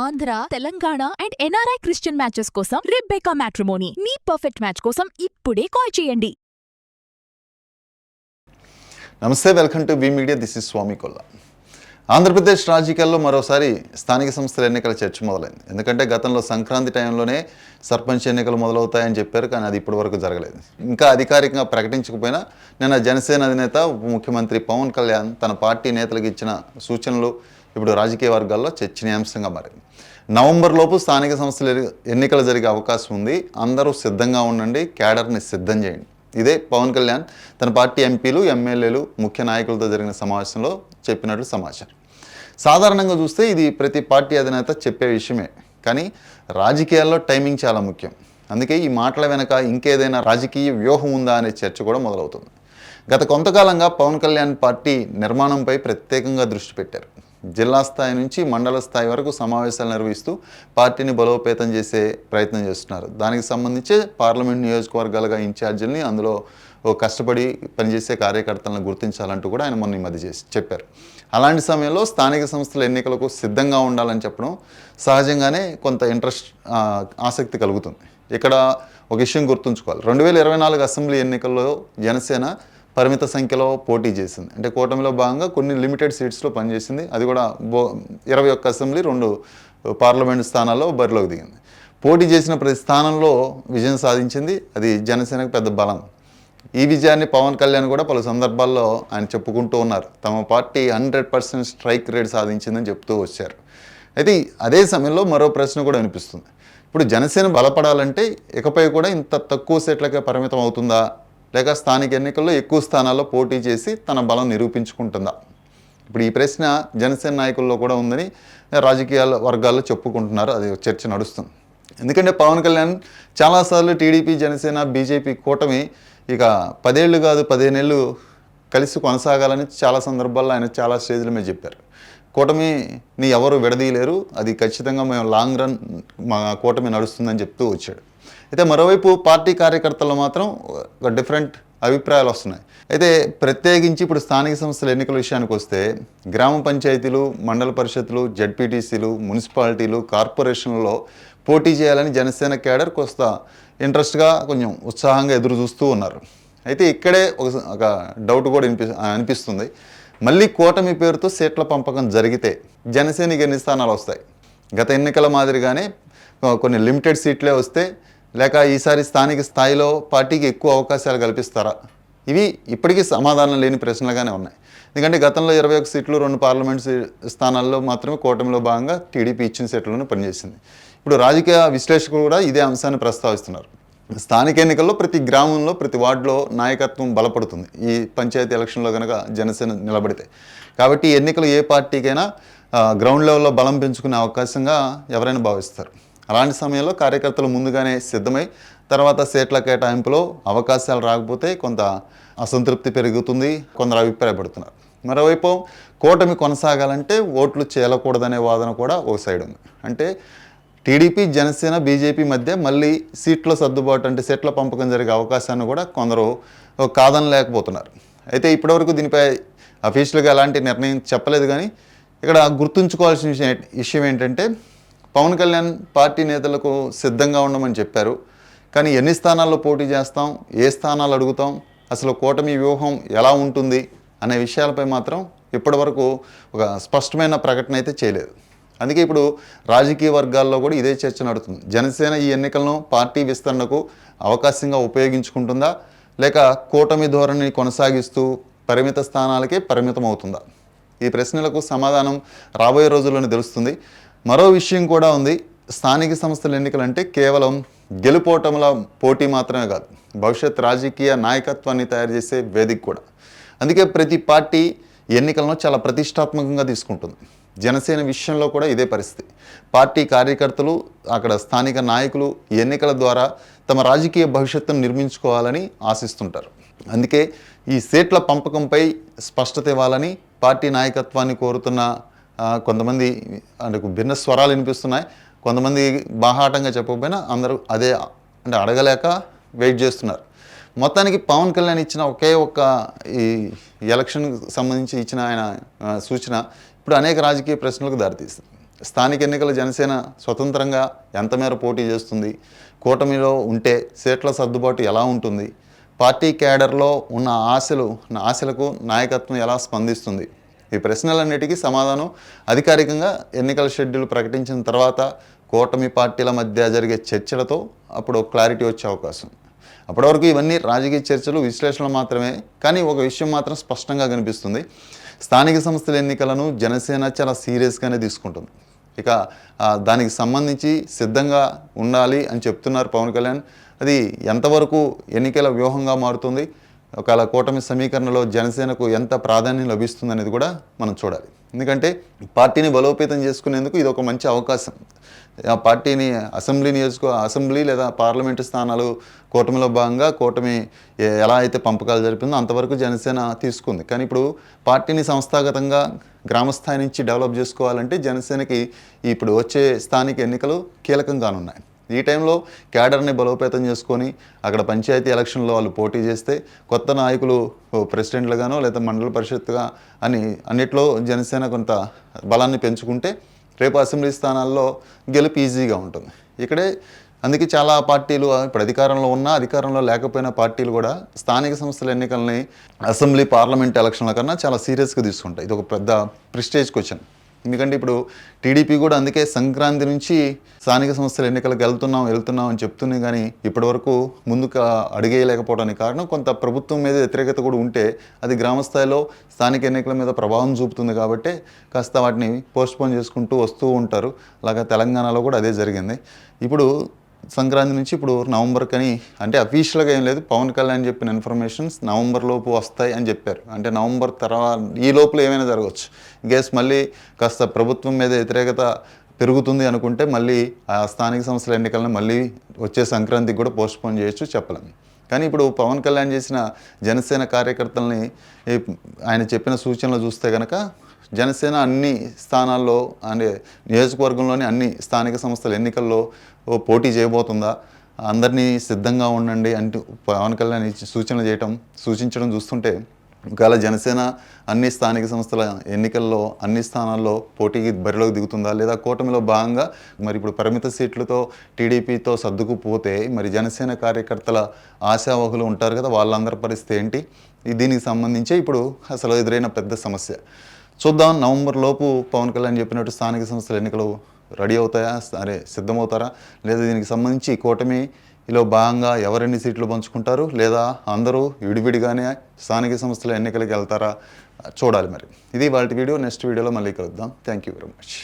Andhra, Telangana and NRI Christian matches కోసం Rebecca matrimony మీ perfect match కోసం ఇప్పుడే కాల్ చేయండి. నమస్తే, welcome to B media. This is Swamy Kolla. Andhra Pradesh రాజకీయాల్లో మరోసారి స్థానిక సంస్థల ఎన్నికల చర్చ మొదలైంది. ఎందుకంటే గతంలో సంక్రాంతి టైంలోనే సర్పంచ్ ఎన్నికలు మొదలవుతాయని చెప్పారు, కానీ అది ఇప్పటి వరకు జరగలేదు. ఇంకా అధికారికంగా ప్రకటించకపోయినా నిన్న జనసేన అధినేత ఉప ముఖ్యమంత్రి పవన్ కళ్యాణ్ తన పార్టీ నేతలకు ఇచ్చిన సూచనలు ఇప్పుడు రాజకీయ వర్గాల్లో చర్చనీయాంశంగా మారింది. నవంబర్లోపు స్థానిక సంస్థల ఎన్నికలు జరిగే అవకాశం ఉంది, అందరూ సిద్ధంగా ఉండండి, క్యాడర్ని సిద్ధం చేయండి. ఇదే పవన్ కళ్యాణ్ తన పార్టీ ఎంపీలు, ఎమ్మెల్యేలు, ముఖ్య నాయకులతో జరిగిన సమావేశంలో చెప్పినట్లు సమాచారం. సాధారణంగా చూస్తే ఇది ప్రతి పార్టీ అధినేత చెప్పే విషయమే, కానీ రాజకీయాల్లో టైమింగ్ చాలా ముఖ్యం. అందుకే ఈ మాటల వెనక ఇంకేదైనా రాజకీయ వ్యూహం ఉందా అనే చర్చ కూడా మొదలవుతుంది. గత కొంతకాలంగా పవన్ కళ్యాణ్ పార్టీ నిర్మాణంపై ప్రత్యేకంగా దృష్టి పెట్టారు. జిల్లా స్థాయి నుంచి మండల స్థాయి వరకు సమావేశాలు నిర్వహిస్తూ పార్టీని బలోపేతం చేసే ప్రయత్నం చేస్తున్నారు. దానికి సంబంధించి పార్లమెంట్ నియోజకవర్గాలుగా ఇన్ఛార్జీలని, అందులో కష్టపడి పనిచేసే కార్యకర్తలను గుర్తించాలంటూ కూడా ఆయన మొన్న ఈ మధ్య చెప్పారు. అలాంటి సమయంలో స్థానిక సంస్థల ఎన్నికలకు సిద్ధంగా ఉండాలని చెప్పడం సహజంగానే కొంత ఆసక్తి కలుగుతుంది. ఇక్కడ ఒక విషయం గుర్తుంచుకోవాలి, 2024 అసెంబ్లీ ఎన్నికల్లో జనసేన పరిమిత సంఖ్యలో పోటీ చేసింది. అంటే కూటమిలో భాగంగా కొన్ని లిమిటెడ్ సీట్స్లో పనిచేసింది. అది కూడా 21 అసెంబ్లీ, 2 పార్లమెంట్ స్థానాల్లో బరిలోకి దిగింది. పోటీ చేసిన ప్రతి స్థానంలో విజయం సాధించింది. అది జనసేనకు పెద్ద బలం. ఈ విజయాన్ని పవన్ కళ్యాణ్ కూడా పలు సందర్భాల్లో ఆయన చెప్పుకుంటూ ఉన్నారు. తమ పార్టీ 100% స్ట్రైక్ రేట్ సాధించిందని చెప్తూ వచ్చారు. అయితే అదే సమయంలో మరో ప్రశ్న కూడా వినిపిస్తుంది. ఇప్పుడు జనసేన బలపడాలంటే ఇకపై కూడా ఇంత తక్కువ సీట్లకే పరిమితం అవుతుందా, లేక స్థానిక ఎన్నికల్లో ఎక్కువ స్థానాల్లో పోటీ చేసి తన బలం నిరూపించుకుంటుందా? ఇప్పుడు ఈ ప్రశ్న జనసేన నాయకుల్లో కూడా ఉందని రాజకీయ వర్గాల్లో చెప్పుకుంటున్నారు. అది చర్చ నడుస్తుంది. ఎందుకంటే పవన్ కళ్యాణ్ చాలాసార్లు టీడీపీ, జనసేన, బీజేపీ కూటమి ఇక 10 ఏళ్ళు కాదు 15 ఏళ్ళు కలిసి కొనసాగాలని చాలా సందర్భాల్లో ఆయన చాలా స్టేజ్ల మీద చెప్పారు. కూటమిని ఎవరు విడదీయలేరు, అది ఖచ్చితంగా మేము లాంగ్ రన్ మా కూటమి నడుస్తుందని చెప్తూ వచ్చాడు. అయితే మరోవైపు పార్టీ కార్యకర్తల్లో మాత్రం ఒక డిఫరెంట్ అభిప్రాయాలు వస్తున్నాయి. అయితే ప్రత్యేకించి ఇప్పుడు స్థానిక సంస్థల ఎన్నికల విషయానికి వస్తే గ్రామ పంచాయతీలు, మండల పరిషత్తులు, జడ్పీటీసీలు, మున్సిపాలిటీలు, కార్పొరేషన్లలో పోటీ చేయాలని జనసేన క్యాడర్ కొంత ఇంట్రెస్ట్గా, కొంచెం ఉత్సాహంగా ఎదురు చూస్తూ ఉన్నారు. అయితే ఇక్కడే ఒక డౌట్ కూడా అనిపిస్తుంది. మళ్ళీ కూటమి పేరుతో సీట్ల పంపకం జరిగితే జనసేనకి ఎన్ని స్థానాలు వస్తాయి? గత ఎన్నికల మాదిరిగానే కొన్ని లిమిటెడ్ సీట్లే వస్తే, లేక ఈసారి స్థానిక స్థాయిలో పార్టీకి ఎక్కువ అవకాశాలు కల్పిస్తారా? ఇవి ఇప్పటికీ సమాధానం లేని ప్రశ్నలుగానే ఉన్నాయి. ఎందుకంటే గతంలో 21 సీట్లు, 2 పార్లమెంట్ స్థానాల్లో మాత్రమే కూటమిలో భాగంగా టీడీపీ ఇచ్చిన సీట్లను పనిచేసింది. ఇప్పుడు రాజకీయ విశ్లేషకులు కూడా ఇదే అంశాన్ని ప్రస్తావిస్తున్నారు. స్థానిక ఎన్నికల్లో ప్రతి గ్రామంలో, ప్రతి వార్డులో నాయకత్వం బలపడుతుంది ఈ పంచాయతీ ఎలక్షన్లో కనుక జనసేన నిలబడితే. కాబట్టి ఎన్నికలు ఏ పార్టీకైనా గ్రౌండ్ లెవెల్లో బలం పెంచుకునే అవకాశంగా ఎవరైనా భావిస్తారు. అలాంటి సమయంలో కార్యకర్తలు ముందుగానే సిద్ధమై తర్వాత సీట్ల కేటాయింపులో అవకాశాలు రాకపోతే కొంత అసంతృప్తి పెరుగుతుంది, కొందరు అభిప్రాయపడుతున్నారు. మరోవైపు కూటమి కొనసాగాలంటే ఓట్లు చేయకూడదనే వాదన కూడా ఒక సైడ్ ఉంది. అంటే టీడీపీ, జనసేన, బీజేపీ మధ్య మళ్ళీ సీట్ల సర్దుబాటు, అంటే సీట్ల పంపకం జరిగే అవకాశాన్ని కూడా కొందరు కాదనలేకపోతున్నారు. అయితే ఇప్పటివరకు దీనిపై అఫీషియల్గా ఎలాంటి నిర్ణయం చెప్పలేదు. కానీ ఇక్కడ గుర్తుంచుకోవాల్సిన విషయం ఏంటంటే పవన్ కళ్యాణ్ పార్టీ నేతలకు సిద్ధంగా ఉండమని చెప్పారు. కానీ ఎన్ని స్థానాల్లో పోటీ చేస్తాం, ఏ స్థానాలు అడుగుతాం, అసలు కూటమి వ్యూహం ఎలా ఉంటుంది అనే విషయాలపై మాత్రం ఇప్పటివరకు ఒక స్పష్టమైన ప్రకటన అయితే చేయలేదు. అందుకే ఇప్పుడు రాజకీయ వర్గాల్లో కూడా ఇదే చర్చ నడుస్తుంది. జనసేన ఈ ఎన్నికలను పార్టీ విస్తరణకు అవకాశంగా ఉపయోగించుకుంటుందా, లేక కూటమి ధోరణిని కొనసాగిస్తూ పరిమిత స్థానాలకే పరిమితం అవుతుందా? ఈ ప్రశ్నలకు సమాధానం రాబోయే రోజుల్లోనే తెలుస్తుంది. మరో విషయం కూడా ఉంది. స్థానిక సంస్థల ఎన్నికలంటే కేవలం గెలుపోటముల పోటీ మాత్రమే కాదు, భవిష్యత్ రాజకీయ నాయకత్వాన్ని తయారు చేసే వేదిక కూడా. అందుకే ప్రతి పార్టీ ఎన్నికలను చాలా ప్రతిష్టాత్మకంగా తీసుకుంటుంది. జనసేన విషయంలో కూడా ఇదే పరిస్థితి. పార్టీ కార్యకర్తలు, అక్కడ స్థానిక నాయకులు ఎన్నికల ద్వారా తమ రాజకీయ భవిష్యత్తును నిర్మించుకోవాలని ఆశిస్తుంటారు. అందుకే ఈ సీట్ల పంపకంపై స్పష్టత ఇవ్వాలని పార్టీ నాయకత్వాన్ని కోరుతున్న కొంతమంది అంటే భిన్న స్వరాలు వినిపిస్తున్నాయి. కొంతమంది బాహాటంగా చెప్పకపోయినా అందరూ అదే అంటే అడగలేక వెయిట్ చేస్తున్నారు. మొత్తానికి పవన్ కళ్యాణ్ ఇచ్చిన ఒకే ఒక్క ఈ ఎలక్షన్కి సంబంధించి ఇచ్చిన ఆయన సూచన ఇప్పుడు అనేక రాజకీయ ప్రశ్నలకు దారితీస్తుంది. స్థానిక ఎన్నికల జనసేన స్వతంత్రంగా ఎంత మేర పోటీ చేస్తుంది, కూటమిలో ఉంటే సీట్ల సర్దుబాటు ఎలా ఉంటుంది, పార్టీ క్యాడర్లో ఉన్న ఆశలకు నాయకత్వం ఎలా స్పందిస్తుంది, ఈ ప్రశ్నలన్నిటికీ సమాధానం అధికారికంగా ఎన్నికల షెడ్యూల్ ప్రకటించిన తర్వాత కూటమి పార్టీల మధ్య జరిగే చర్చలతో అప్పుడు క్లారిటీ వచ్చే అవకాశం. అప్పటివరకు ఇవన్నీ రాజకీయ చర్చలు, విశ్లేషణలు మాత్రమే. కానీ ఒక విషయం మాత్రం స్పష్టంగా కనిపిస్తుంది, స్థానిక సంస్థల ఎన్నికలను జనసేన చాలా సీరియస్గానే తీసుకుంటుంది. ఇక దానికి సంబంధించి సిద్ధంగా ఉండాలి అని చెప్తున్నారు పవన్ కళ్యాణ్. అది ఎంతవరకు ఎన్నికల వ్యూహంగా మారుతుంది, ఒకవేళ కూటమి సమీకరణలో జనసేనకు ఎంత ప్రాధాన్యం లభిస్తుంది అనేది కూడా మనం చూడాలి. ఎందుకంటే పార్టీని బలోపేతం చేసుకునేందుకు ఇది ఒక మంచి అవకాశం. ఆ పార్టీని అసెంబ్లీ లేదా పార్లమెంటు స్థానాలు కూటమిలో భాగంగా కూటమి ఎలా అయితే పంపకాలు జరిపిందో అంతవరకు జనసేన తీసుకుంది. కానీ ఇప్పుడు పార్టీని సంస్థాగతంగా గ్రామస్థాయి నుంచి డెవలప్ చేసుకోవాలంటే జనసేనకి ఇప్పుడు వచ్చే స్థానిక ఎన్నికలు కీలకం కానున్నాయి. ఈ టైంలో క్యాడర్ని బలోపేతం చేసుకొని అక్కడ పంచాయతీ ఎలక్షన్లో వాళ్ళు పోటీ చేస్తే కొత్త నాయకులు ప్రెసిడెంట్లుగానో లేదా మండల పరిషత్తుగా అన్నిట్లో జనసేన కొంత బలాన్ని పెంచుకుంటే రేపు అసెంబ్లీ స్థానాల్లో గెలుపు ఈజీగా ఉంటుంది. ఇక్కడే అందుకే చాలా పార్టీలు ఇప్పుడు అధికారంలో ఉన్నా అధికారంలో లేకపోయినా పార్టీలు కూడా స్థానిక సంస్థల ఎన్నికల్ని అసెంబ్లీ పార్లమెంట్ ఎలక్షన్ల కన్నా చాలా సీరియస్గా తీసుకుంటాయి. ఇది ఒక పెద్ద ప్రెస్టేజ్ క్వశ్చన్. ఎందుకంటే ఇప్పుడు టీడీపీ కూడా అందుకే సంక్రాంతి నుంచి స్థానిక సంస్థల ఎన్నికలకు వెళ్తున్నాం అని చెప్తున్నాయి. కానీ ఇప్పటివరకు ముందుకు అడిగేయలేకపోవడానికి కారణం కొంత ప్రభుత్వం మీద వ్యతిరేకత కూడా ఉంటే అది గ్రామస్థాయిలో స్థానిక ఎన్నికల మీద ప్రభావం చూపుతుంది. కాబట్టి కాస్త వాటిని పోస్ట్పోన్ చేసుకుంటూ వస్తూ ఉంటారు. అలాగా తెలంగాణలో కూడా అదే జరిగింది. ఇప్పుడు సంక్రాంతి నుంచి ఇప్పుడు నవంబర్ కని అంటే అఫీషియల్గా ఏం లేదు, పవన్ కళ్యాణ్ చెప్పిన ఇన్ఫర్మేషన్స్ నవంబర్ లోపు వస్తాయి అని చెప్పారు. అంటే నవంబర్ తర్వాత ఈ లోపల ఏమైనా జరగవచ్చు. గేస్ మళ్ళీ కాస్త ప్రభుత్వం మీద వ్యతిరేకత పెరుగుతుంది అనుకుంటే మళ్ళీ ఆ స్థానిక సంస్థల ఎన్నికలను మళ్ళీ వచ్చే సంక్రాంతికి కూడా పోస్ట్పోన్ చేయొచ్చు, చెప్పలేము. కానీ ఇప్పుడు పవన్ కళ్యాణ్ చేసిన జనసేన కార్యకర్తల్ని ఆయన చెప్పిన సూచనలు చూస్తే కనుక జనసేన అన్ని స్థానాల్లో అంటే నియోజకవర్గంలోని అన్ని స్థానిక సంస్థల ఎన్నికల్లో పోటీ చేయబోతుందా, అందరినీ సిద్ధంగా ఉండండి అంటూ పవన్ కళ్యాణ్ సూచించడం చూస్తుంటే ఒకవేళ జనసేన అన్ని స్థానిక సంస్థల ఎన్నికల్లో అన్ని స్థానాల్లో పోటీకి బరిలోకి దిగుతుందా, లేదా కూటమిలో భాగంగా మరి ఇప్పుడు పరిమిత సీట్లతో టీడీపీతో సర్దుకుపోతే మరి జనసేన కార్యకర్తల ఆశావహులు ఉంటారు కదా, వాళ్ళందరి పరిస్థితి ఏంటి, దీనికి సంబంధించి ఇప్పుడు అసలు ఎదురైన పెద్ద సమస్య. చూద్దాం నవంబర్ లోపు పవన్ కళ్యాణ్ చెప్పినట్టు స్థానిక సంస్థల ఎన్నికలు రెడీ అవుతాయా, సిద్ధమవుతారా, లేదా దీనికి సంబంధించి కూటమిలో భాగంగా ఎవరెన్ని సీట్లు పంచుకుంటారు, లేదా అందరూ విడివిడిగానే స్థానిక సంస్థల ఎన్నికలకు వెళ్తారా చూడాలి. మరి ఇది వాళ్ళ వీడియో. నెక్స్ట్ వీడియోలో మళ్ళీ కలుద్దాం. Thank you very much.